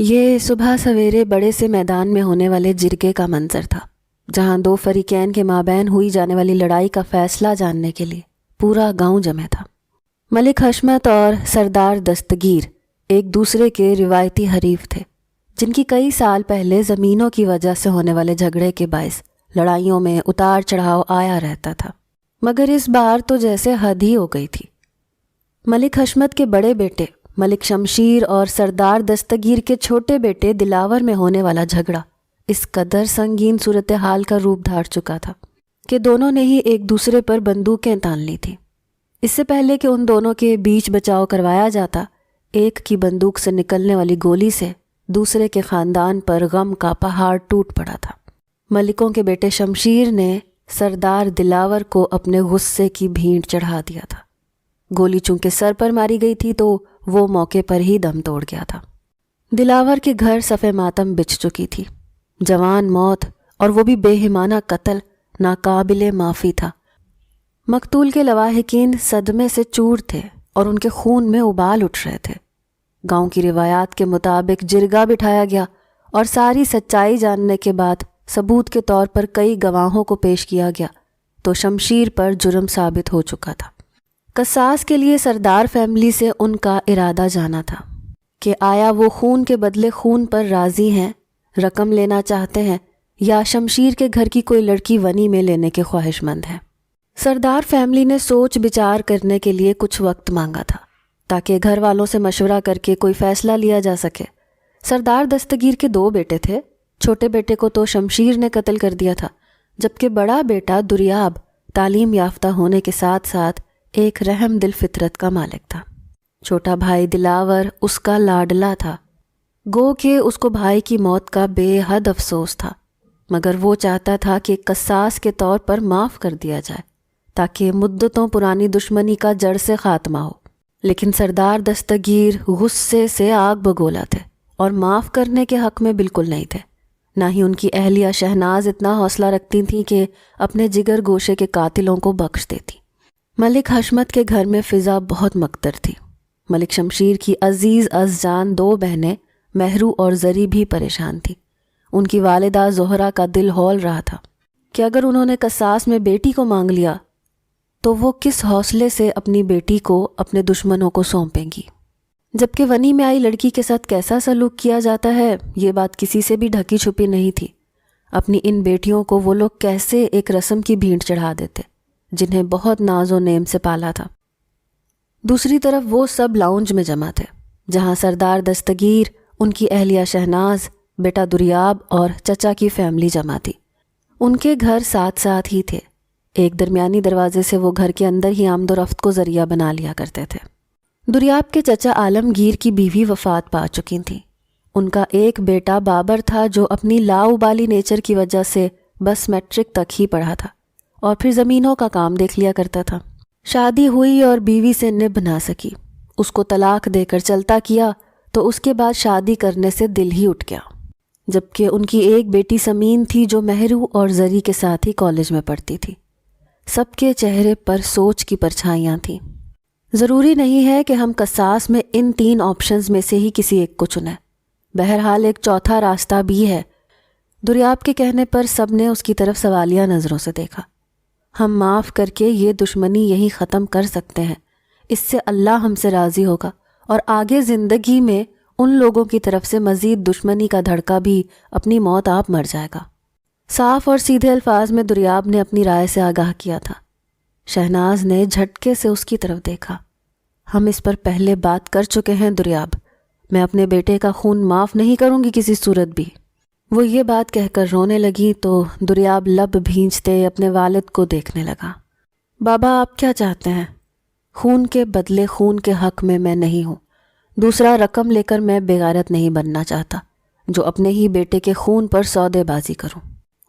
یہ صبح سویرے بڑے سے میدان میں ہونے والے جرگے کا منظر تھا، جہاں دو فریقین کے مابین ہوئی جانے والی لڑائی کا فیصلہ جاننے کے لیے پورا گاؤں جمع تھا۔ ملک حشمت اور سردار دستگیر ایک دوسرے کے روایتی حریف تھے، جن کی کئی سال پہلے زمینوں کی وجہ سے ہونے والے جھگڑے کے باعث لڑائیوں میں اتار چڑھاؤ آیا رہتا تھا، مگر اس بار تو جیسے حد ہی ہو گئی تھی۔ ملک حشمت کے بڑے بیٹے ملک شمشیر اور سردار دستگیر کے چھوٹے بیٹے دلاور میں ہونے والا جھگڑا اس قدر سنگین صورتحال کا روپ دھار چکا تھا کہ دونوں نے ہی ایک دوسرے پر بندوقیں تان لی تھیں۔ اس سے پہلے کہ ان دونوں کے بیچ بچاؤ کروایا جاتا، ایک کی بندوق سے نکلنے والی گولی سے دوسرے کے خاندان پر غم کا پہاڑ ٹوٹ پڑا تھا۔ ملکوں کے بیٹے شمشیر نے سردار دلاور کو اپنے غصے کی بھینٹ چڑھا دیا تھا۔ گولی چونکہ سر پر ماری گئی تھی تو وہ موقع پر ہی دم توڑ گیا تھا۔ دلاور کے گھر صف ماتم بچھ چکی تھی۔ جوان موت اور وہ بھی بے ہیمانہ قتل ناقابل معافی تھا۔ مقتول کے لواحقین صدمے سے چور تھے اور ان کے خون میں ابال اٹھ رہے تھے۔ گاؤں کی روایات کے مطابق جرگہ بٹھایا گیا اور ساری سچائی جاننے کے بعد ثبوت کے طور پر کئی گواہوں کو پیش کیا گیا تو شمشیر پر جرم ثابت ہو چکا تھا۔ قصاص کے لیے سردار فیملی سے ان کا ارادہ جانا تھا کہ آیا وہ خون کے بدلے خون پر راضی ہیں، رقم لینا چاہتے ہیں، یا شمشیر کے گھر کی کوئی لڑکی ونی میں لینے کے خواہش مند ہیں۔ سردار فیملی نے سوچ بچار کرنے کے لیے کچھ وقت مانگا تھا تاکہ گھر والوں سے مشورہ کر کے کوئی فیصلہ لیا جا سکے۔ سردار دستگیر کے دو بیٹے تھے، چھوٹے بیٹے کو تو شمشیر نے قتل کر دیا تھا، جبکہ بڑا بیٹا دریاب تعلیم یافتہ ہونے کے ساتھ ساتھ ایک رحم دل فطرت کا مالک تھا۔ چھوٹا بھائی دلاور اس کا لاڈلا تھا، گو کہ اس کو بھائی کی موت کا بے حد افسوس تھا، مگر وہ چاہتا تھا کہ قصاص کے طور پر معاف کر دیا جائے تاکہ مدتوں پرانی دشمنی کا جڑ سے خاتمہ ہو۔ لیکن سردار دستگیر غصے سے آگ بگولا تھے اور معاف کرنے کے حق میں بالکل نہیں تھے۔ نہ ہی ان کی اہلیہ شہناز اتنا حوصلہ رکھتی تھیں کہ اپنے جگر گوشے کے قاتلوں کو بخش دیتی۔ ملک حشمت کے گھر میں فضا بہت مکدر تھی۔ ملک شمشیر کی عزیز از جان دو بہنیں مہرو اور زری بھی پریشان تھیں۔ ان کی والدہ زہرا کا دل ہول رہا تھا کہ اگر انہوں نے قصاص میں بیٹی کو مانگ لیا تو وہ کس حوصلے سے اپنی بیٹی کو اپنے دشمنوں کو سونپیں گی، جبکہ ونی میں آئی لڑکی کے ساتھ کیسا سلوک کیا جاتا ہے یہ بات کسی سے بھی ڈھکی چھپی نہیں تھی۔ اپنی ان بیٹیوں کو وہ لوگ کیسے ایک رسم کی بھینٹ چڑھا دیتے جنہیں بہت ناز و نیم سے پالا تھا۔ دوسری طرف وہ سب لاؤنج میں جمع تھے، جہاں سردار دستگیر، ان کی اہلیہ شہناز، بیٹا دریاب اور چچا کی فیملی جمع تھی۔ ان کے گھر ساتھ ساتھ ہی تھے، ایک درمیانی دروازے سے وہ گھر کے اندر ہی آمد و رفت کو ذریعہ بنا لیا کرتے تھے۔ دریاب کے چچا عالمگیر کی بیوی وفات پا چکی تھی۔ ان کا ایک بیٹا بابر تھا جو اپنی لاؤبالی نیچر کی وجہ سے بس میٹرک تک ہی پڑھا تھا اور پھر زمینوں کا کام دیکھ لیا کرتا تھا۔ شادی ہوئی اور بیوی سے نبھ نہ سکی، اس کو طلاق دے کر چلتا کیا تو اس کے بعد شادی کرنے سے دل ہی اٹھ گیا، جبکہ ان کی ایک بیٹی سمین تھی جو مہرو اور زری کے ساتھ ہی کالج میں پڑھتی تھی۔ سب کے چہرے پر سوچ کی پرچھائیاں تھیں۔ ضروری نہیں ہے کہ ہم قصاص میں ان تین آپشنز میں سے ہی کسی ایک کو چنیں، بہرحال ایک چوتھا راستہ بھی ہے۔ دریاب کے کہنے پر سب نے اس کی طرف سوالیہ نظروں سے دیکھا۔ ہم معاف کر کے یہ دشمنی یہی ختم کر سکتے ہیں، اس سے اللہ ہم سے راضی ہوگا اور آگے زندگی میں ان لوگوں کی طرف سے مزید دشمنی کا دھڑکا بھی اپنی موت آپ مر جائے گا۔ صاف اور سیدھے الفاظ میں دریاب نے اپنی رائے سے آگاہ کیا تھا۔ شہناز نے جھٹکے سے اس کی طرف دیکھا۔ ہم اس پر پہلے بات کر چکے ہیں دریاب، میں اپنے بیٹے کا خون معاف نہیں کروں گی کسی صورت بھی۔ وہ یہ بات کہہ کر رونے لگی تو دریاب لب بھینچتے اپنے والد کو دیکھنے لگا۔ بابا آپ کیا چاہتے ہیں؟ خون کے بدلے خون کے حق میں نہیں ہوں۔ دوسرا رقم لے کر میں بغیرت نہیں بننا چاہتا جو اپنے ہی بیٹے کے خون پر سودے بازی کروں۔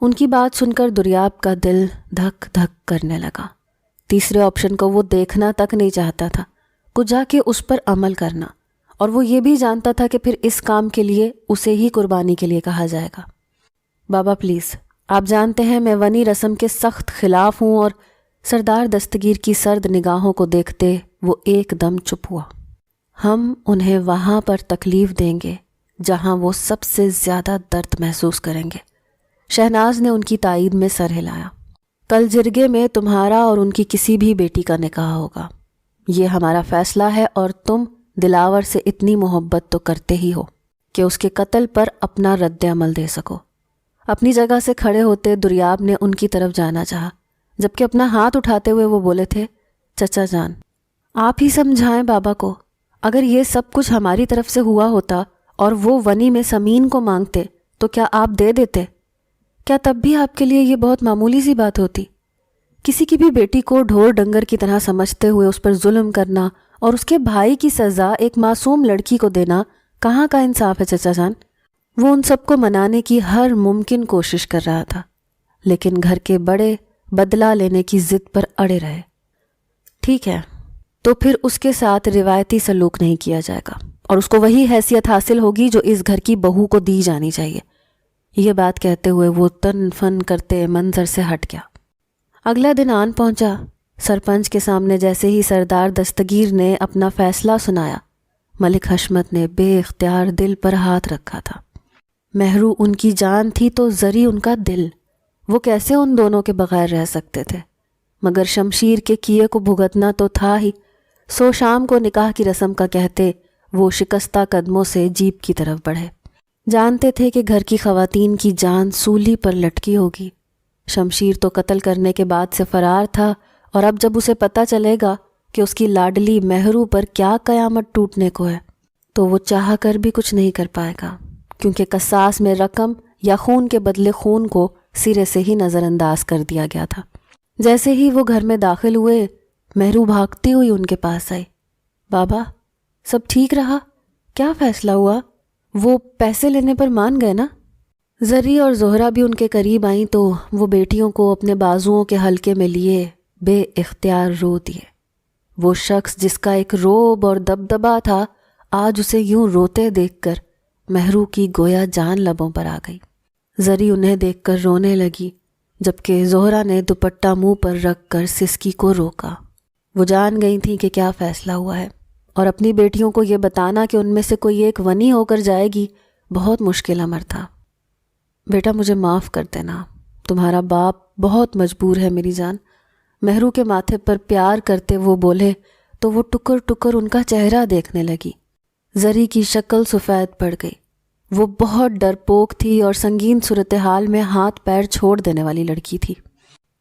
ان کی بات سن کر دریاب کا دل دھک دھک کرنے لگا۔ تیسرے آپشن کو وہ دیکھنا تک نہیں چاہتا تھا، کچھ جا کے اس پر عمل کرنا، اور وہ یہ بھی جانتا تھا کہ پھر اس کام کے لیے اسے ہی قربانی کے لیے کہا جائے گا۔ بابا پلیز، آپ جانتے ہیں میں ونی رسم کے سخت خلاف ہوں۔ اور سردار دستگیر کی سرد نگاہوں کو دیکھتے وہ ایک دم چپ ہوا۔ ہم انہیں وہاں پر تکلیف دیں گے جہاں وہ سب سے زیادہ درد محسوس کریں گے۔ شہناز نے ان کی تائید میں سر ہلایا۔ کل جرگے میں تمہارا اور ان کی کسی بھی بیٹی کا نکاح ہوگا، یہ ہمارا فیصلہ ہے، اور تم دلاور سے اتنی محبت تو کرتے ہی ہو کہ اس کے قتل پر اپنا رد عمل دے سکو۔ اپنی جگہ سے کھڑے ہوتے دریاب نے ان کی طرف جانا چاہا، جبکہ اپنا ہاتھ اٹھاتے ہوئے وہ بولے تھے، چچا جان آپ ہی سمجھائیں بابا کو، اگر یہ سب کچھ ہماری طرف سے ہوا ہوتا اور وہ ونی میں سمین کو مانگتے تو کیا آپ دے دیتے؟ کیا تب بھی آپ کے لیے یہ بہت معمولی سی بات ہوتی؟ کسی کی بھی بیٹی کو ڈھور ڈنگر کی طرح سمجھتے ہوئے اس پر ظلم کرنا اور اس کے بھائی کی سزا ایک معصوم لڑکی کو دینا کہاں کا انصاف ہے چچا جان؟ وہ ان سب کو منانے کی ہر ممکن کوشش کر رہا تھا، لیکن گھر کے بڑے بدلہ لینے کی ضد پر اڑے رہے۔ ٹھیک ہے، تو پھر اس کے ساتھ روایتی سلوک نہیں کیا جائے گا اور اس کو وہی حیثیت حاصل ہوگی جو اس گھر کی بہو کو دی جانی چاہیے۔ یہ بات کہتے ہوئے وہ تن فن کرتے منظر سے ہٹ گیا۔ اگلا دن آن پہنچا۔ سرپنچ کے سامنے جیسے ہی سردار دستگیر نے اپنا فیصلہ سنایا، ملک حشمت نے بے اختیار دل پر ہاتھ رکھا تھا۔ مہرو ان کی جان تھی تو زری ان کا دل، وہ کیسے ان دونوں کے بغیر رہ سکتے تھے؟ مگر شمشیر کے کیے کو بھگتنا تو تھا ہی، سو شام کو نکاح کی رسم کا کہتے وہ شکستہ قدموں سے جیپ کی طرف بڑھے۔ جانتے تھے کہ گھر کی خواتین کی جان سولی پر لٹکی ہوگی۔ شمشیر تو قتل کرنے کے بعد سے فرار تھا، اور اب جب اسے پتہ چلے گا کہ اس کی لاڈلی مہرو پر کیا قیامت ٹوٹنے کو ہے تو وہ چاہ کر بھی کچھ نہیں کر پائے گا، کیونکہ قصاص میں رقم یا خون کے بدلے خون کو سرے سے ہی نظر انداز کر دیا گیا تھا۔ جیسے ہی وہ گھر میں داخل ہوئے، مہرو بھاگتی ہوئی ان کے پاس آئی۔ بابا سب ٹھیک رہا؟ کیا فیصلہ ہوا؟ وہ پیسے لینے پر مان گئے نا؟ زری اور زہرا بھی ان کے قریب آئیں تو وہ بیٹیوں کو اپنے بازوؤں کے حلقے میں لیے بے اختیار رو دیے۔ وہ شخص جس کا ایک روب اور دبدبا تھا، آج اسے یوں روتے دیکھ کر مہرو کی گویا جان لبوں پر آ گئی۔ زری انہیں دیکھ کر رونے لگی، جبکہ زہرا نے دوپٹہ منہ پر رکھ کر سسکی کو روکا۔ وہ جان گئی تھیں کہ کیا فیصلہ ہوا ہے، اور اپنی بیٹیوں کو یہ بتانا کہ ان میں سے کوئی ایک ونی ہو کر جائے گی بہت مشکل امر تھا۔ بیٹا مجھے معاف کر دینا، تمہارا باپ بہت مجبور ہے میری جان۔ مہرو کے ماتھے پر پیار کرتے وہ بولے تو وہ ٹکر ٹکر ان کا چہرہ دیکھنے لگی۔ زری کی شکل سفید پڑ گئی۔ وہ بہت ڈرپوک تھی اور سنگین صورتحال میں ہاتھ پیر چھوڑ دینے والی لڑکی تھی۔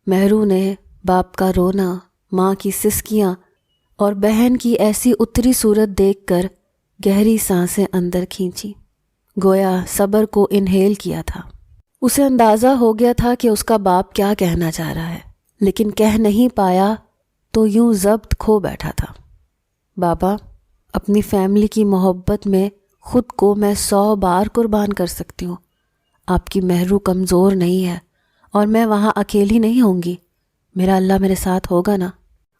مہرو نے باپ کا رونا، ماں کی سسکیاں اور بہن کی ایسی اتری صورت دیکھ کر گہری سانسیں اندر کھینچی، گویا صبر کو انہیل کیا تھا۔ اسے اندازہ ہو گیا تھا کہ اس کا باپ کیا کہنا چاہ رہا ہے، لیکن کہہ نہیں پایا تو یوں ضبط کھو بیٹھا تھا۔ بابا اپنی فیملی کی محبت میں خود کو میں 100 بار قربان کر سکتی ہوں۔ آپ کی مہرو کمزور نہیں ہے اور میں وہاں اکیلی نہیں ہوں گی، میرا اللہ میرے ساتھ ہوگا نا،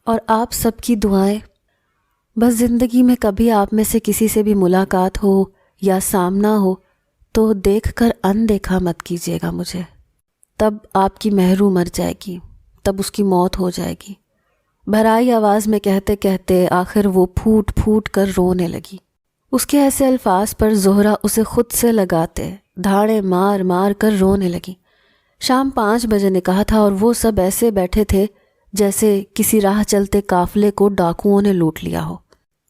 اور آپ سب کی دعائیں۔ بس زندگی میں کبھی آپ میں سے کسی سے بھی ملاقات ہو یا سامنا ہو تو دیکھ کر اندیکھا مت کیجیے گا مجھے۔ تب آپ کی مہرو مر جائے گی، تب اس کی موت ہو جائے گی۔ بھرائی آواز میں کہتے کہتے آخر وہ پھوٹ پھوٹ کر رونے لگی۔ اس کے ایسے الفاظ پر زہرا اسے خود سے لگاتے دھاڑے مار مار کر رونے لگی۔ شام 5 بجے نکاح تھا اور وہ سب ایسے بیٹھے تھے جیسے کسی راہ چلتے قافلے کو ڈاکوؤں نے لوٹ لیا ہو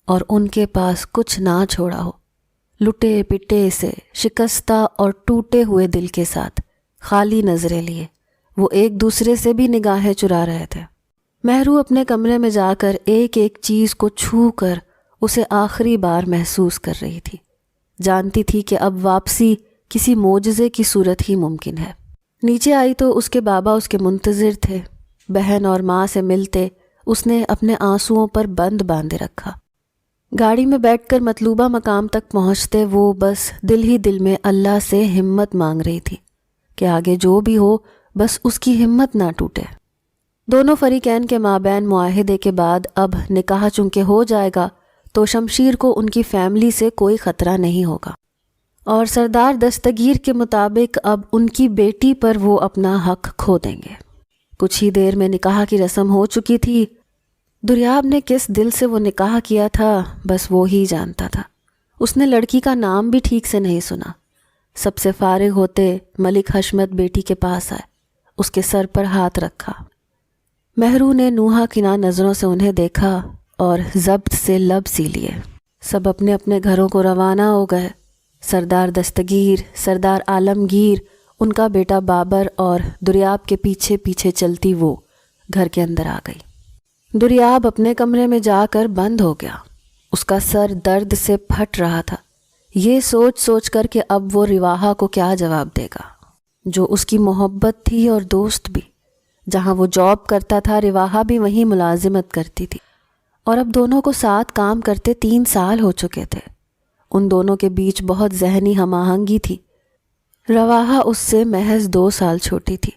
اور ان کے پاس کچھ نہ چھوڑا ہو۔ لٹے پٹے سے، شکستہ اور ٹوٹے ہوئے دل کے ساتھ، خالی نظریں لیے وہ ایک دوسرے سے بھی نگاہیں چرا رہے تھے۔ مہرو اپنے کمرے میں جا کر ایک ایک چیز کو چھو کر اسے آخری بار محسوس کر رہی تھی۔ جانتی تھی کہ اب واپسی کسی معجزے کی صورت ہی ممکن ہے۔ نیچے آئی تو اس کے بابا اس کے منتظر تھے۔ بہن اور ماں سے ملتے اس نے اپنے آنسوؤں پر بند باندھے رکھا۔ گاڑی میں بیٹھ کر مطلوبہ مقام تک پہنچتے وہ بس دل ہی دل میں اللہ سے ہمت مانگ رہی تھی کہ آگے جو بھی ہو بس اس کی ہمت نہ ٹوٹے۔ دونوں فریقین کے مابین معاہدے کے بعد اب نکاح چونکہ ہو جائے گا تو شمشیر کو ان کی فیملی سے کوئی خطرہ نہیں ہوگا، اور سردار دستگیر کے مطابق اب ان کی بیٹی پر وہ اپنا حق کھو دیں گے۔ کچھ ہی دیر میں نکاح کی رسم ہو چکی تھی۔ دریاب نے کس دل سے وہ نکاح کیا تھا بس وہ ہی جانتا تھا۔ اس نے لڑکی کا نام بھی ٹھیک سے نہیں سنا۔ سب سے فارغ ہوتے ملک حشمت بیٹی کے پاس آئے، اس کے سر پر ہاتھ رکھا۔ مہرو نے نوحہ کناں نظروں سے انہیں دیکھا اور ضبط سے لب سی لیے۔ سب اپنے اپنے گھروں کو روانہ ہو گئے۔ سردار دستگیر، سردار عالمگیر، ان کا بیٹا بابر اور دریاب کے پیچھے پیچھے چلتی وہ گھر کے اندر آ گئی۔ دریاب اپنے کمرے میں جا کر بند ہو گیا۔ اس کا سر درد سے پھٹ رہا تھا، یہ سوچ سوچ کر کہ اب وہ رواحہ کو کیا جواب دے گا، جو اس کی محبت تھی اور دوست بھی۔ جہاں وہ جاب کرتا تھا رواحہ بھی وہیں ملازمت کرتی تھی، اور اب دونوں کو ساتھ کام کرتے 3 سال ہو چکے تھے۔ ان دونوں کے بیچ بہت ذہنی ہم آہنگی تھی۔ رواحہ اس سے محض 2 سال چھوٹی تھی،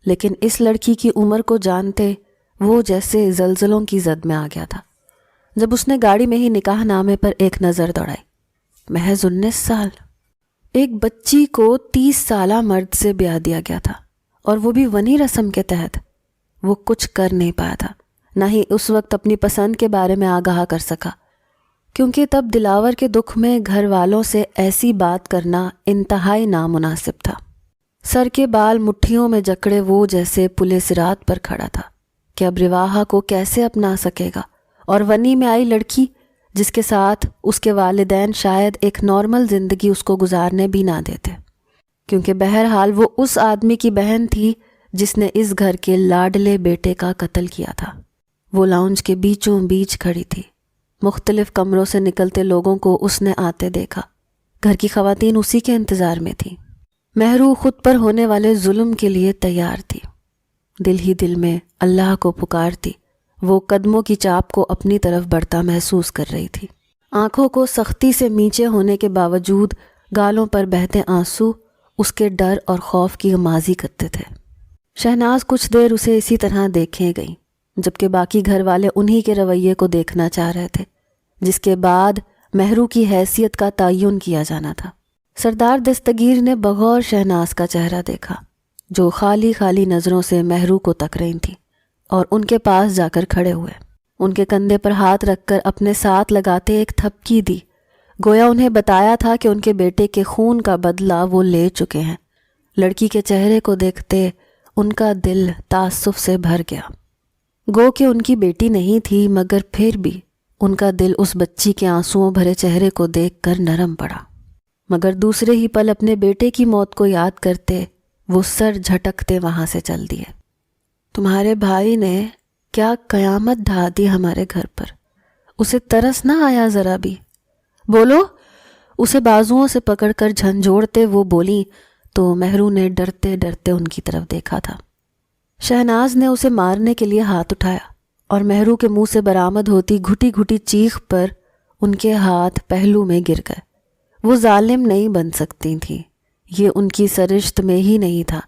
لیکن اس لڑکی کی عمر کو جانتے وہ جیسے زلزلوں کی زد میں آ گیا تھا۔ جب اس نے گاڑی میں ہی نکاح نامے پر ایک نظر دوڑائی، محض 19 سال، ایک بچی کو 30 سالہ مرد سے بیاہ دیا گیا تھا، اور وہ بھی ونی رسم کے تحت۔ وہ کچھ کر نہیں پایا تھا، نہ ہی اس وقت اپنی پسند کے بارے میں آگاہ کر سکا، کیونکہ تب دلاور کے دکھ میں گھر والوں سے ایسی بات کرنا انتہائی نامناسب تھا۔ سر کے بال مٹھیوں میں جکڑے وہ جیسے پلِ صراط پر کھڑا تھا کہ اب رواحہ کو کیسے اپنا سکے گا، اور ونی میں آئی لڑکی جس کے ساتھ اس کے والدین شاید ایک نارمل زندگی اس کو گزارنے بھی نہ دیتے، کیونکہ بہرحال وہ اس آدمی کی بہن تھی جس نے اس گھر کے لاڈلے بیٹے کا قتل کیا تھا۔ وہ لاؤنج کے بیچوں بیچ کھڑی تھی۔ مختلف کمروں سے نکلتے لوگوں کو اس نے آتے دیکھا۔ گھر کی خواتین اسی کے انتظار میں تھیں۔ مہرو خود پر ہونے والے ظلم کے لیے تیار تھی۔ دل ہی دل میں اللہ کو پکارتی، وہ قدموں کی چاپ کو اپنی طرف بڑھتا محسوس کر رہی تھی۔ آنکھوں کو سختی سے میچے ہونے کے باوجود گالوں پر بہتے آنسو اس کے ڈر اور خوف کی غمازی کرتے تھے۔ شہناز کچھ دیر اسے اسی طرح دیکھے گئی، جبکہ باقی گھر والے انہی کے رویے کو دیکھنا چاہ رہے تھے، جس کے بعد مہرو کی حیثیت کا تعین کیا جانا تھا۔ سردار دستگیر نے بغور شہناز کا چہرہ دیکھا، جو خالی خالی نظروں سے مہرو کو تک رہی تھی، اور ان کے پاس جا کر کھڑے ہوئے۔ ان کے کندھے پر ہاتھ رکھ کر اپنے ساتھ لگاتے ایک تھپکی دی، گویا انہیں بتایا تھا کہ ان کے بیٹے کے خون کا بدلہ وہ لے چکے ہیں۔ لڑکی کے چہرے کو دیکھتے ان کا دل تعصب سے بھر گیا۔ گو کہ ان کی بیٹی نہیں تھی، مگر پھر بھی ان کا دل اس بچی کے آنسوؤں بھرے چہرے کو دیکھ کر نرم پڑا۔ مگر دوسرے ہی پل اپنے بیٹے کی موت کو یاد کرتے وہ سر جھٹکتے وہاں سے چل دیے۔ تمہارے بھائی نے کیا قیامت ڈھا دی ہمارے گھر پر، اسے ترس نہ آیا ذرا بھی؟ بولو، اسے بازوؤں سے پکڑ کر جھنجھوڑتے وہ بولی تو مہرو نے ڈرتے ڈرتے ان کی طرف دیکھا تھا۔ شہناز نے اسے مارنے کے لیے ہاتھ اٹھایا، اور مہرو کے منہ سے برآمد ہوتی گھٹی گھٹی چیخ پر ان کے ہاتھ پہلو میں گر گئے۔ وہ ظالم نہیں بن سکتی تھیں، یہ ان کی سرشت میں ہی نہیں تھا،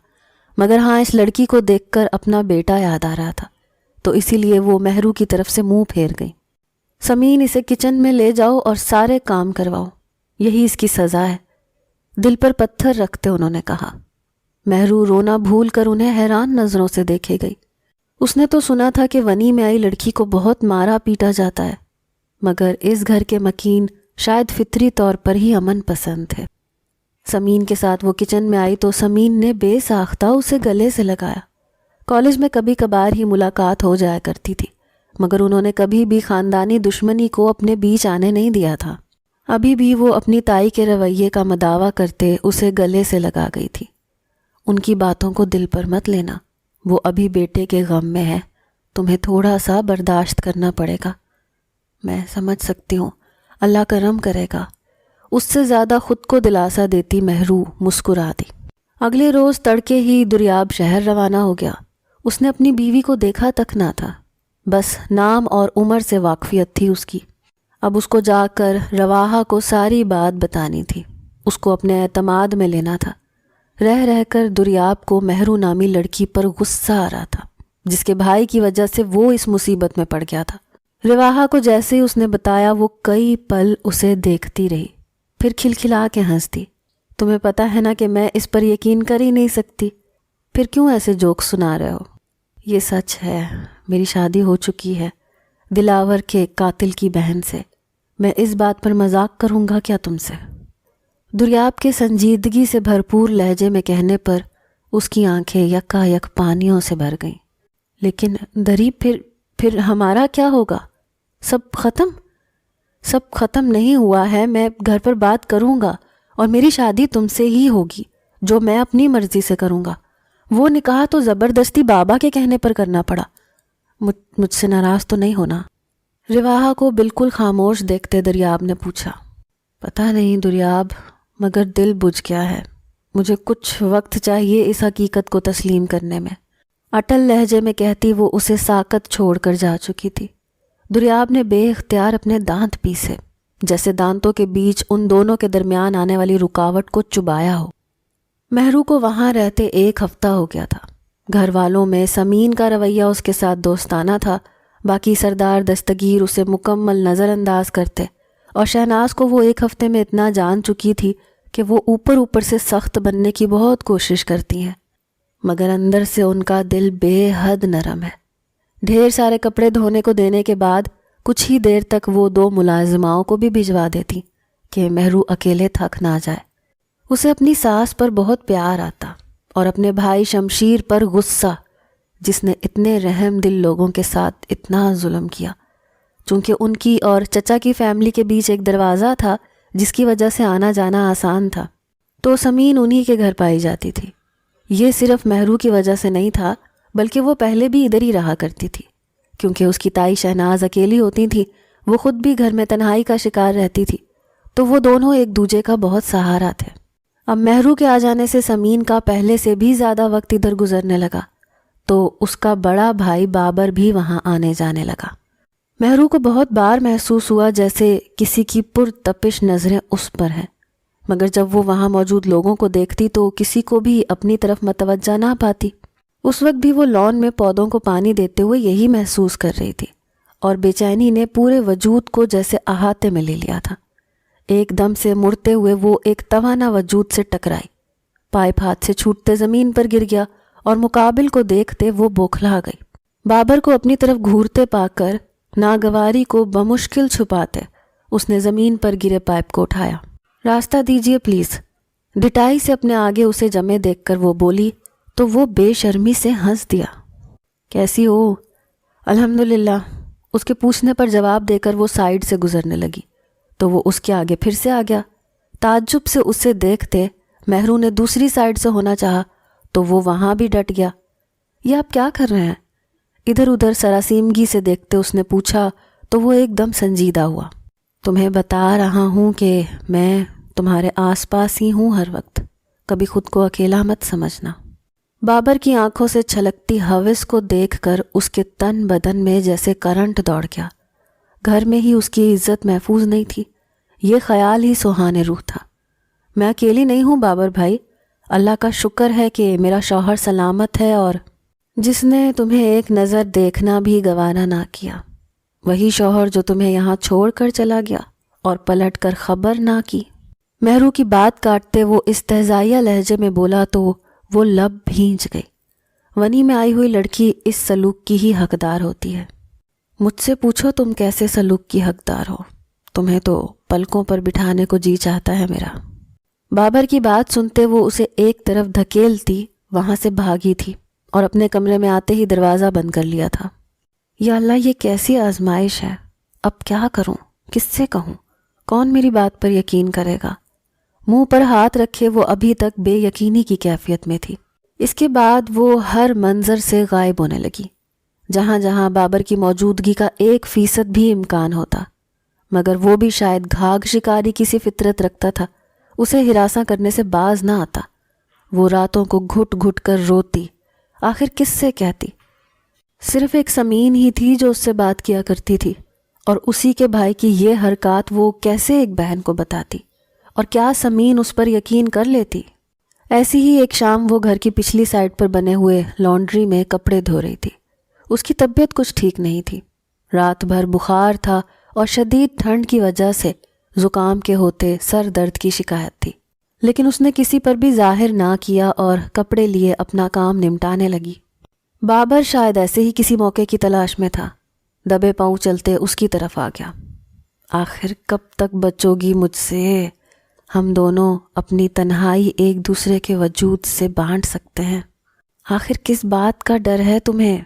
مگر ہاں اس لڑکی کو دیکھ کر اپنا بیٹا یاد آ رہا تھا، تو اسی لیے وہ مہرو کی طرف سے منہ پھیر گئی۔ سمین، اسے کچن میں لے جاؤ اور سارے کام کرواؤ، یہی اس کی سزا ہے، دل پر پتھر رکھتے انہوں نے کہا۔ مہرو رونا بھول کر انہیں حیران نظروں سے دیکھے گئی۔ اس نے تو سنا تھا کہ ونی میں آئی لڑکی کو بہت مارا پیٹا جاتا ہے، مگر اس گھر کے مکین شاید فطری طور پر ہی امن پسند تھے۔ سمین کے ساتھ وہ کچن میں آئی تو سمین نے بے ساختہ اسے گلے سے لگایا۔ کالج میں کبھی کبھار ہی ملاقات ہو جایا کرتی تھی، مگر انہوں نے کبھی بھی خاندانی دشمنی کو اپنے بیچ آنے نہیں دیا تھا۔ ابھی بھی وہ اپنی تائی کے رویے کا مداوع کرتے اسے گلے سے لگا گئی تھی۔ ان کی باتوں کو دل پر مت لینا، وہ ابھی بیٹے کے غم میں ہے، تمہیں تھوڑا سا برداشت کرنا پڑے گا۔ میں سمجھ سکتی ہوں، اللہ کرم کرے گا، اس سے زیادہ خود کو دلاسا دیتی مہرو مسکرا دی۔ اگلے روز تڑکے ہی دریاب شہر روانہ ہو گیا۔ اس نے اپنی بیوی کو دیکھا تک نہ تھا، بس نام اور عمر سے واقفیت تھی اس کی۔ اب اس کو جا کر رواحہ کو ساری بات بتانی تھی، اس کو اپنے اعتماد میں لینا تھا۔ رہ رہ کر دریاب کو مہرو نامی لڑکی پر غصہ آ رہا تھا، جس کے بھائی کی وجہ سے وہ اس مصیبت میں پڑ گیا تھا۔ رواحہ کو جیسے ہی اس نے بتایا وہ کئی پل اسے دیکھتی رہی، پھر کھلکھلا کے ہنستی۔ تمہیں پتہ ہے نا کہ میں اس پر یقین کر ہی نہیں سکتی، پھر کیوں ایسے جوک سنا رہے ہو؟ یہ سچ ہے، میری شادی ہو چکی ہے دلاور کے قاتل کی بہن سے۔ میں اس بات پر مذاق کروں گا کیا تم سے؟ دریاب کے سنجیدگی سے بھرپور لہجے میں کہنے پر اس کی آنکھیں یکا یک پانیوں سے بھر گئیں۔ لیکن دری پھر ہمارا کیا ہوگا؟ سب ختم نہیں ہوا ہے۔ میں گھر پر بات کروں گا اور میری شادی تم سے ہی ہوگی، جو میں اپنی مرضی سے کروں گا۔ وہ نکاح تو زبردستی بابا کے کہنے پر کرنا پڑا۔ مجھ سے ناراض تو نہیں ہونا؟ رواحہ کو بالکل خاموش دیکھتے دریاب نے پوچھا۔ پتہ نہیں دریاب، مگر دل بجھ گیا ہے۔ مجھے کچھ وقت چاہیے اس حقیقت کو تسلیم کرنے میں، اٹل لہجے میں کہتی وہ اسے ساکت چھوڑ کر جا چکی تھی۔ دریاب نے بے اختیار اپنے دانت پیسے، جیسے دانتوں کے بیچ ان دونوں کے درمیان آنے والی رکاوٹ کو چبایا ہو۔ مہرو کو وہاں رہتے 1 ہفتہ ہو گیا تھا۔ گھر والوں میں سمین کا رویہ اس کے ساتھ دوستانہ تھا، باقی سردار دستگیر اسے مکمل نظر انداز کرتے، اور شہناز کو وہ 1 ہفتے میں اتنا جان چکی تھی کہ وہ اوپر سے سخت بننے کی بہت کوشش کرتی ہیں، مگر اندر سے ان کا دل بے حد نرم ہے۔ ڈھیر سارے کپڑے دھونے کو دینے کے بعد کچھ ہی دیر تک وہ 2 ملازماؤں کو بھی بھجوا دیتی کہ مہرو اکیلے تھک نہ جائے۔ اسے اپنی ساس پر بہت پیار آتا اور اپنے بھائی شمشیر پر غصہ، جس نے اتنے رحم دل لوگوں کے ساتھ اتنا ظلم کیا۔ چونکہ ان کی اور چچا کی فیملی کے بیچ ایک دروازہ تھا جس کی وجہ سے آنا جانا آسان تھا، تو سمین انہی کے گھر پائی جاتی تھی۔ یہ صرف مہرو کی وجہ سے نہیں تھا، بلکہ وہ پہلے بھی ادھر ہی رہا کرتی تھی۔ کیونکہ اس کی تائی شہناز اکیلی ہوتی تھی، وہ خود بھی گھر میں تنہائی کا شکار رہتی تھی، تو وہ دونوں ایک دوسرے کا بہت سہارا تھے۔ اب مہرو کے آ جانے سے سمین کا پہلے سے بھی زیادہ وقت ادھر گزرنے لگا، تو اس کا بڑا بھائی بابر بھی وہاں آنے جانے لگا۔ مہرو کو بہت بار محسوس ہوا جیسے کسی کی پرتپش نظریں اس پر ہیں، مگر جب وہ وہاں موجود لوگوں کو دیکھتی تو کسی کو بھی اپنی طرف متوجہ نہ پاتی۔ اس وقت بھی وہ لان میں پودوں کو پانی دیتے ہوئے یہی محسوس کر رہی تھی، اور بے چینی نے پورے وجود کو جیسے احاطے میں لے لیا تھا۔ ایک دم سے مڑتے ہوئے وہ ایک توانا وجود سے ٹکرائی، پائپ ہاتھ سے چھوٹتے زمین پر گر گیا، اور مقابل کو دیکھتے وہ بوکھلا گئی۔ بابر کو اپنی طرف گھورتے پا کر ناگواری کو بمشکل چھپاتے اس نے زمین پر گرے پائپ کو اٹھایا۔ راستہ دیجیے پلیز۔ ڈٹائی سے اپنے آگے اسے جمے دیکھ کر وہ بولی تو وہ بے شرمی سے ہنس دیا۔ کیسی ہو؟ الحمدللہ۔ اس کے پوچھنے پر جواب دے کر وہ سائیڈ سے گزرنے لگی تو وہ اس کے آگے پھر سے آ گیا۔ تعجب سے اسے دیکھتے مہرو نے دوسری سائیڈ سے ہونا چاہا تو وہ وہاں بھی ڈٹ گیا۔ یہ آپ کیا کر رہے ہیں؟ ادھر ادھر سراسیمگی سے دیکھتے اس نے پوچھا تو وہ ایک دم سنجیدہ ہوا۔ تمہیں بتا رہا ہوں کہ میں تمہارے آس پاس ہی ہوں ہر وقت، کبھی خود کو اکیلا مت سمجھنا۔ بابر کی آنکھوں سے چھلکتی ہوس کو دیکھ کر اس کے تن بدن میں جیسے کرنٹ دوڑ گیا۔ گھر میں ہی اس کی عزت محفوظ نہیں تھی، یہ خیال ہی سہانے روح تھا۔ میں اکیلی نہیں ہوں بابر بھائی، اللہ کا شکر ہے کہ میرا شوہر سلامت ہے، اور جس نے تمہیں ایک نظر دیکھنا بھی گوارا نہ کیا، وہی شوہر جو تمہیں یہاں چھوڑ کر چلا گیا اور پلٹ کر خبر نہ کی۔ مہرو کی بات کاٹتے وہ استہزائیہ لہجے میں بولا تو وہ لب بھینج گئی۔ ونی میں آئی ہوئی لڑکی اس سلوک کی ہی حقدار ہوتی ہے۔ مجھ سے پوچھو تم کیسے سلوک کی حقدار ہو، تمہیں تو پلکوں پر بٹھانے کو جی چاہتا ہے میرا۔ بابر کی بات سنتے وہ اسے ایک طرف دھکیلتی وہاں سے بھاگی تھی اور اپنے کمرے میں آتے ہی دروازہ بند کر لیا تھا۔ یا اللہ، یہ کیسی آزمائش ہے، اب کیا کروں، کس سے کہوں، کون میری بات پر یقین کرے گا؟ منہ پر ہاتھ رکھے وہ ابھی تک بے یقینی کی کیفیت میں تھی۔ اس کے بعد وہ ہر منظر سے غائب ہونے لگی، جہاں جہاں بابر کی موجودگی کا 1% بھی امکان ہوتا، مگر وہ بھی شاید گھاگ شکاری کسی فطرت رکھتا تھا، اسے ہراساں کرنے سے باز نہ آتا۔ وہ راتوں کو گھٹ گھٹ کر روتی، آخر کس سے کہتی؟ صرف ایک سمین ہی تھی جو اس سے بات کیا کرتی تھی، اور اسی کے بھائی کی یہ حرکات وہ کیسے ایک بہن کو بتاتی، اور کیا سمین اس پر یقین کر لیتی؟ ایسی ہی ایک شام وہ گھر کی پچھلی سائڈ پر بنے ہوئے لانڈری میں کپڑے دھو رہی تھی۔ اس کی طبیعت کچھ ٹھیک نہیں تھی، رات بھر بخار تھا اور شدید ٹھنڈ کی وجہ سے زکام کے ہوتے سر درد کی شکایت تھی، لیکن اس نے کسی پر بھی ظاہر نہ کیا اور کپڑے لیے اپنا کام نمٹانے لگی۔ بابر شاید ایسے ہی کسی موقع کی تلاش میں تھا، دبے پاؤں چلتے اس کی طرف آ گیا۔ آخر کب تک بچو گی مجھ سے؟ ہم دونوں اپنی تنہائی ایک دوسرے کے وجود سے بانٹ سکتے ہیں۔ آخر کس بات کا ڈر ہے تمہیں؟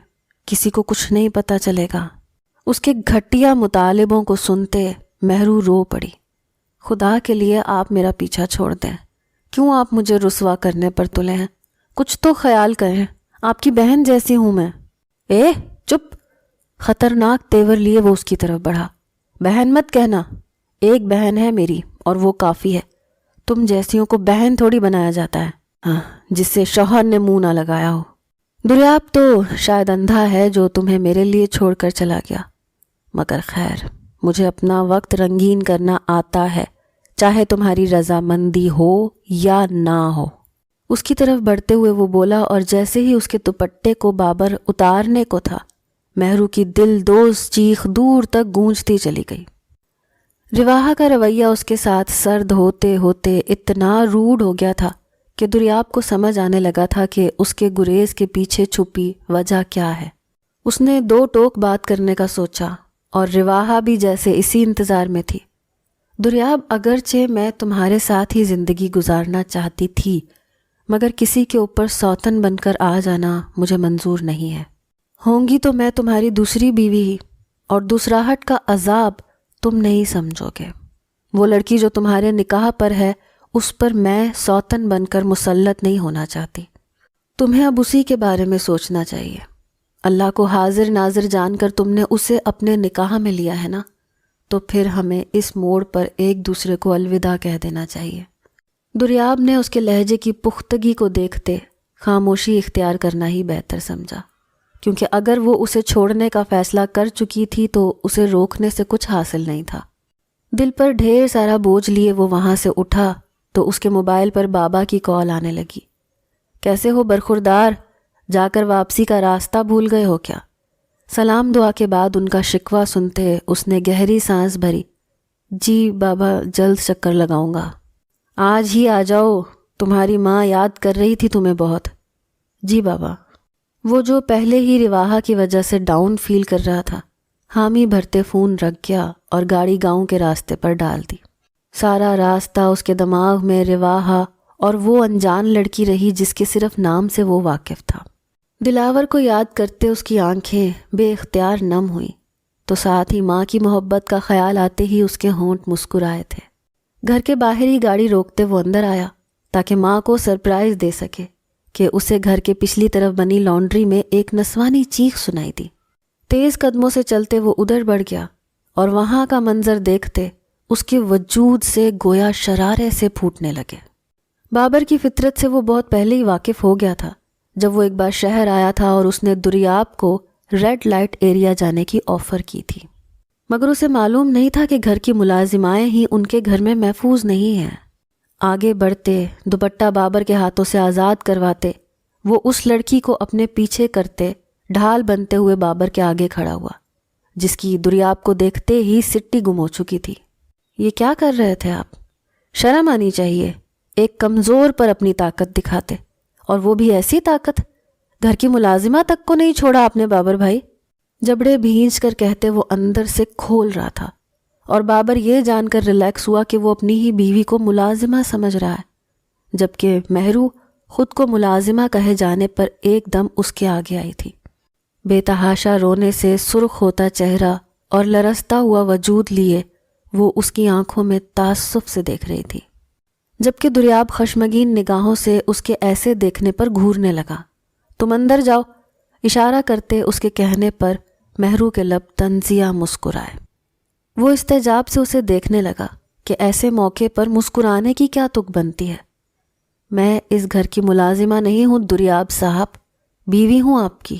کسی کو کچھ نہیں پتہ چلے گا۔ اس کے گھٹیا مطالبوں کو سنتے مہرو رو پڑی۔ خدا کے لیے آپ میرا پیچھا چھوڑ دیں، کیوں آپ مجھے رسوا کرنے پر تلے ہیں؟ کچھ تو خیال کریں، آپ کی بہن جیسی ہوں میں۔ چپ! خطرناک تیور لیے وہ اس کی طرف بڑھا۔ بہن مت کہنا، ایک بہن ہے میری اور وہ کافی ہے۔ تم جیسیوں کو بہن تھوڑی بنایا جاتا ہے، ہاں، جس سے شوہر نے منہ نہ لگایا ہو۔ دریاب تو شاید اندھا ہے جو تمہیں میرے لیے چھوڑ کر چلا گیا، مگر خیر، مجھے اپنا وقت رنگین کرنا آتا ہے، چاہے تمہاری رضامندی ہو یا نہ ہو۔ اس کی طرف بڑھتے ہوئے وہ بولا، اور جیسے ہی اس کے دوپٹے کو بابر اتارنے کو تھا، مہرو کی دل دوز چیخ دور تک گونجتی چلی گئی۔ رواحہ کا رویہ اس کے ساتھ سرد ہوتے ہوتے اتنا روڈ ہو گیا تھا کہ دریاب کو سمجھ آنے لگا تھا کہ اس کے گریز کے پیچھے چھپی وجہ کیا ہے۔ اس نے دو ٹوک بات کرنے کا سوچا، اور رواحہ بھی جیسے اسی انتظار میں تھی۔ دریاب، اگرچہ میں تمہارے ساتھ ہی زندگی گزارنا چاہتی تھی، مگر کسی کے اوپر سوتن بن کر آ جانا مجھے منظور نہیں ہے۔ ہوں گی تو میں تمہاری دوسری بیوی ہی، اور دوسراہٹ کا عذاب تم نہیں سمجھو گے۔ وہ لڑکی جو تمہارے نکاح پر ہے، اس پر میں سوتن بن کر مسلط نہیں ہونا چاہتی۔ تمہیں اب اسی کے بارے میں سوچنا چاہیے۔ اللہ کو حاضر ناظر جان کر تم نے اسے اپنے نکاح میں لیا ہے نا، تو پھر ہمیں اس موڑ پر ایک دوسرے کو الوداع کہہ دینا چاہیے۔ دریاب نے اس کے لہجے کی پختگی کو دیکھتے خاموشی اختیار کرنا ہی بہتر سمجھا، کیونکہ اگر وہ اسے چھوڑنے کا فیصلہ کر چکی تھی تو اسے روکنے سے کچھ حاصل نہیں تھا۔ دل پر ڈھیر سارا بوجھ لیے وہ وہاں سے اٹھا تو اس کے موبائل پر بابا کی کال آنے لگی۔ کیسے ہو برخوردار؟ جا کر واپسی کا راستہ بھول گئے ہو کیا؟ سلام دعا کے بعد ان کا شکوہ سنتے اس نے گہری سانس بھری۔ جی بابا، جلد چکر لگاؤں گا۔ آج ہی آ جاؤ، تمہاری ماں یاد کر رہی تھی تمہیں بہت۔ جی بابا۔ وہ جو پہلے ہی رواحہ کی وجہ سے ڈاؤن فیل کر رہا تھا، حامی بھرتے فون رکھ گیا اور گاڑی گاؤں کے راستے پر ڈال دی۔ سارا راستہ اس کے دماغ میں رواحہ اور وہ انجان لڑکی رہی جس کے صرف نام سے وہ واقف تھا۔ دلاور کو یاد کرتے اس کی آنکھیں بے اختیار نم ہوئیں، تو ساتھ ہی ماں کی محبت کا خیال آتے ہی اس کے ہونٹ مسکرائے تھے۔ گھر کے باہر ہی گاڑی روکتے وہ اندر آیا تاکہ ماں کو سرپرائز دے سکے کہ اسے گھر کے پچھلی طرف بنی لانڈری میں ایک نسوانی چیخ سنائی دی۔ تیز قدموں سے چلتے وہ ادھر بڑھ گیا، اور وہاں کا منظر دیکھتے اس کے وجود سے گویا شرارے سے پھوٹنے لگے۔ بابر کی فطرت سے وہ بہت پہلے ہی واقف ہو گیا تھا جب وہ ایک بار شہر آیا تھا اور اس نے دریاب کو ریڈ لائٹ ایریا جانے کی آفر کی تھی، مگر اسے معلوم نہیں تھا کہ گھر کی ملازمائیں ہی ان کے گھر میں محفوظ نہیں ہیں۔ آگے بڑھتے دوپٹہ بابر کے ہاتھوں سے آزاد کرواتے وہ اس لڑکی کو اپنے پیچھے کرتے ڈھال بنتے ہوئے بابر کے آگے کھڑا ہوا، جس کی دریاب کو دیکھتے ہی سٹی گم ہو چکی تھی۔ یہ کیا کر رہے تھے آپ؟ شرم آنی چاہیے، ایک کمزور پر اپنی طاقت دکھاتے، اور وہ بھی ایسی طاقت، گھر کی ملازمہ تک کو نہیں چھوڑا آپ نے بابر بھائی۔ جبڑے بھینچ کر کہتے وہ اندر سے کھول رہا تھا، اور بابر یہ جان کر ریلیکس ہوا کہ وہ اپنی ہی بیوی کو ملازمہ سمجھ رہا ہے، جبکہ مہرو خود کو ملازمہ کہے جانے پر ایک دم اس کے آگے آئی تھی۔ بے تحاشا رونے سے سرخ ہوتا چہرہ اور لرزتا ہوا وجود لیے وہ اس کی آنکھوں میں تعصب سے دیکھ رہی تھی، جبکہ دریاب خشمگین نگاہوں سے اس کے ایسے دیکھنے پر گھورنے لگا۔ تم اندر جاؤ، اشارہ کرتے اس کے کہنے پر مہرو کے لب طنزیہ مسکرائے۔ وہ استعجاب سے اسے دیکھنے لگا کہ ایسے موقع پر مسکرانے کی کیا تک بنتی ہے۔ میں اس گھر کی ملازمہ نہیں ہوں دریاب صاحب، بیوی ہوں آپ کی،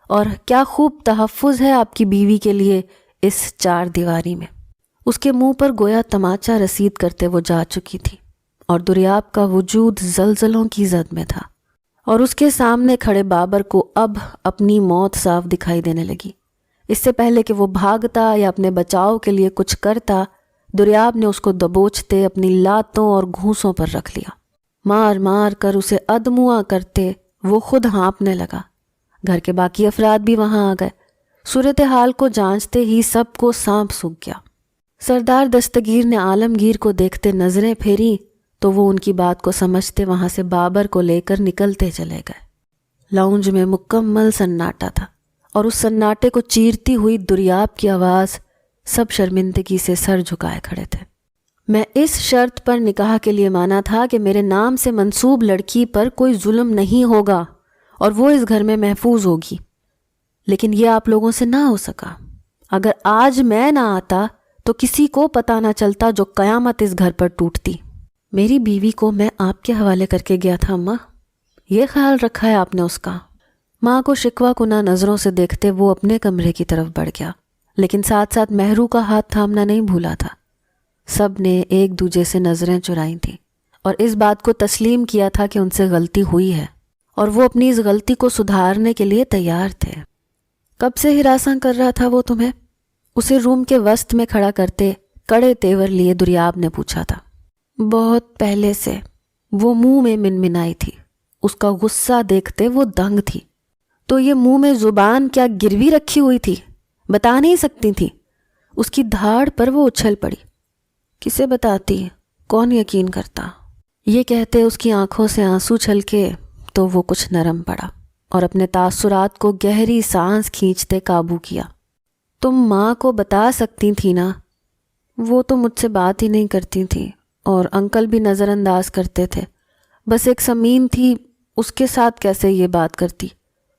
اور کیا خوب تحفظ ہے آپ کی بیوی کے لیے اس چار دیواری میں۔ اس کے منہ پر گویا تماچا رسید کرتے وہ جا چکی تھی، اور دریاب کا وجود زلزلوں کی زد میں تھا، اور اس کے سامنے کھڑے بابر کو اب اپنی موت صاف دکھائی دینے لگی۔ اس سے پہلے کہ وہ بھاگتا یا اپنے بچاؤ کے لیے کچھ کرتا، دریاب نے اس کو دبوچتے اپنی لاتوں اور گھونسوں پر رکھ لیا۔ مار مار کر اسے ادموا کرتے وہ خود ہانپنے لگا۔ گھر کے باقی افراد بھی وہاں آ گئے۔ صورتحال کو جانچتے ہی سب کو سانپ سوکھ گیا۔ سردار دستگیر نے عالمگیر کو دیکھتے نظریں پھیری تو وہ ان کی بات کو سمجھتے وہاں سے بابر کو لے کر نکلتے چلے گئے۔ لاؤنج میں مکمل سناٹا تھا اور اس سناٹے کو چیرتی ہوئی دریاب کی آواز، سب شرمندگی سے سر جھکائے کھڑے تھے۔ میں اس شرط پر نکاح کے لیے مانا تھا کہ میرے نام سے منسوب لڑکی پر کوئی ظلم نہیں ہوگا اور وہ اس گھر میں محفوظ ہوگی، لیکن یہ آپ لوگوں سے نہ ہو سکا۔ اگر آج میں نہ آتا تو کسی کو پتہ نہ چلتا جو قیامت اس گھر پر ٹوٹتی۔ میری بیوی کو میں آپ کے حوالے کر کے گیا تھا اماں، یہ خیال رکھا ہے آپ نے اس کا؟ ماں کو شکوہ کنہ نظروں سے دیکھتے وہ اپنے کمرے کی طرف بڑھ گیا، لیکن ساتھ ساتھ مہرو کا ہاتھ تھامنا نہیں بھولا تھا۔ سب نے ایک دوجے سے نظریں چرائی تھیں اور اس بات کو تسلیم کیا تھا کہ ان سے غلطی ہوئی ہے اور وہ اپنی اس غلطی کو سدھارنے کے لیے تیار تھے۔ کب سے ہراساں کر رہا تھا وہ تمہیں؟ اسے روم کے وسط میں کھڑا کرتے کڑے تیور لیے دریاب نے پوچھا تھا۔ بہت پہلے سے، وہ منہ میں منمنائی تھی۔ اس کا غصہ دیکھتے وہ دنگ تھی۔ تو یہ منہ میں زبان کیا گروی رکھی ہوئی تھی؟ بتا نہیں سکتی تھی؟ اس کی دھاڑ پر وہ اچھل پڑی۔ کسے بتاتی؟ کون یقین کرتا؟ یہ کہتے اس کی آنکھوں سے آنسو چھلکے تو وہ کچھ نرم پڑا اور اپنے تاثرات کو گہری سانس کھینچتے قابو کیا۔ تم ماں کو بتا سکتی تھی نا؟ وہ تو مجھ سے بات ہی نہیں کرتی تھی اور انکل بھی نظر انداز کرتے تھے۔ بس ایک سمین تھی، اس کے ساتھ کیسے یہ بات کرتی؟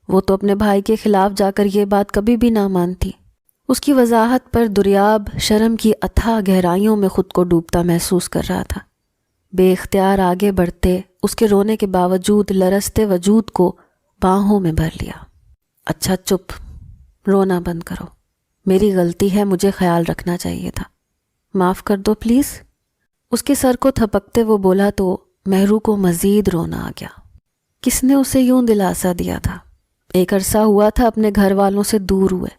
وہ تو اپنے بھائی کے خلاف جا کر یہ بات کبھی بھی نہ مانتی۔ اس کی وضاحت پر دریاب شرم کی اتھاہ گہرائیوں میں خود کو ڈوبتا محسوس کر رہا تھا۔ بے اختیار آگے بڑھتے اس کے رونے کے باوجود لرزتے وجود کو باہوں میں بھر لیا۔ اچھا چپ، رونا بند کرو، میری غلطی ہے، مجھے خیال رکھنا چاہیے تھا، معاف کر دو پلیز۔ اس کے سر کو تھپکتے وہ بولا تو مہرو کو مزید رونا آ گیا۔ کس نے اسے یوں دلاسا دیا تھا؟ ایک عرصہ ہوا تھا اپنے گھر والوں سے دور ہوئے۔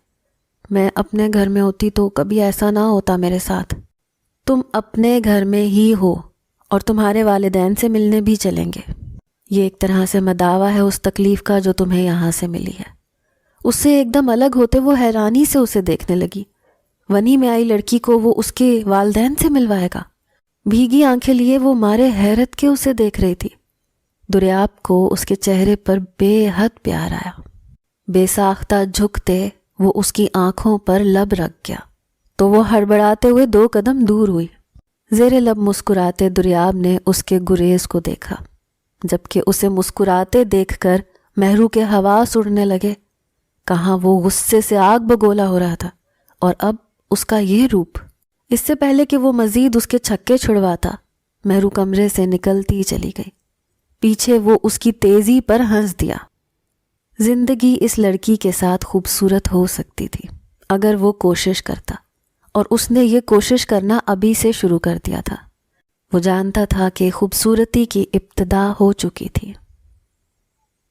میں اپنے گھر میں ہوتی تو کبھی ایسا نہ ہوتا میرے ساتھ۔ تم اپنے گھر میں ہی ہو اور تمہارے والدین سے ملنے بھی چلیں گے۔ یہ ایک طرح سے مداوا ہے اس تکلیف کا جو تمہیں یہاں سے ملی ہے۔ اس سے ایک دم الگ ہوتے وہ حیرانی سے اسے دیکھنے لگی۔ ونی میں آئی لڑکی کو وہ اس کے والدین سے ملوائے گا؟ بھیگی آنکھیں لیے وہ مارے حیرت کے اسے دیکھ رہی تھی۔ دریاب کو اس کے چہرے پر بے حد پیار آیا۔ بے ساختہ جھکتے وہ اس کی آنکھوں پر لب رکھ گیا تو وہ ہڑبڑاتے ہوئے 2 قدم دور ہوئی۔ زیر لب مسکراتے دریاب نے اس کے گریز کو دیکھا، جبکہ اسے مسکراتے دیکھ کر مہرو کے حواس اڑنے لگے۔ کہاں وہ غصے سے آگ بگولا ہو رہا تھا اور اب اس کا یہ روپ۔ اس سے پہلے کہ وہ مزید اس کے چھکے چھڑواتا، مہرو کمرے سے نکلتی چلی گئی۔ پیچھے وہ اس کی تیزی پر ہنس دیا۔ زندگی اس لڑکی کے ساتھ خوبصورت ہو سکتی تھی اگر وہ کوشش کرتا، اور اس نے یہ کوشش کرنا ابھی سے شروع کر دیا تھا۔ وہ جانتا تھا کہ خوبصورتی کی ابتدا ہو چکی تھی۔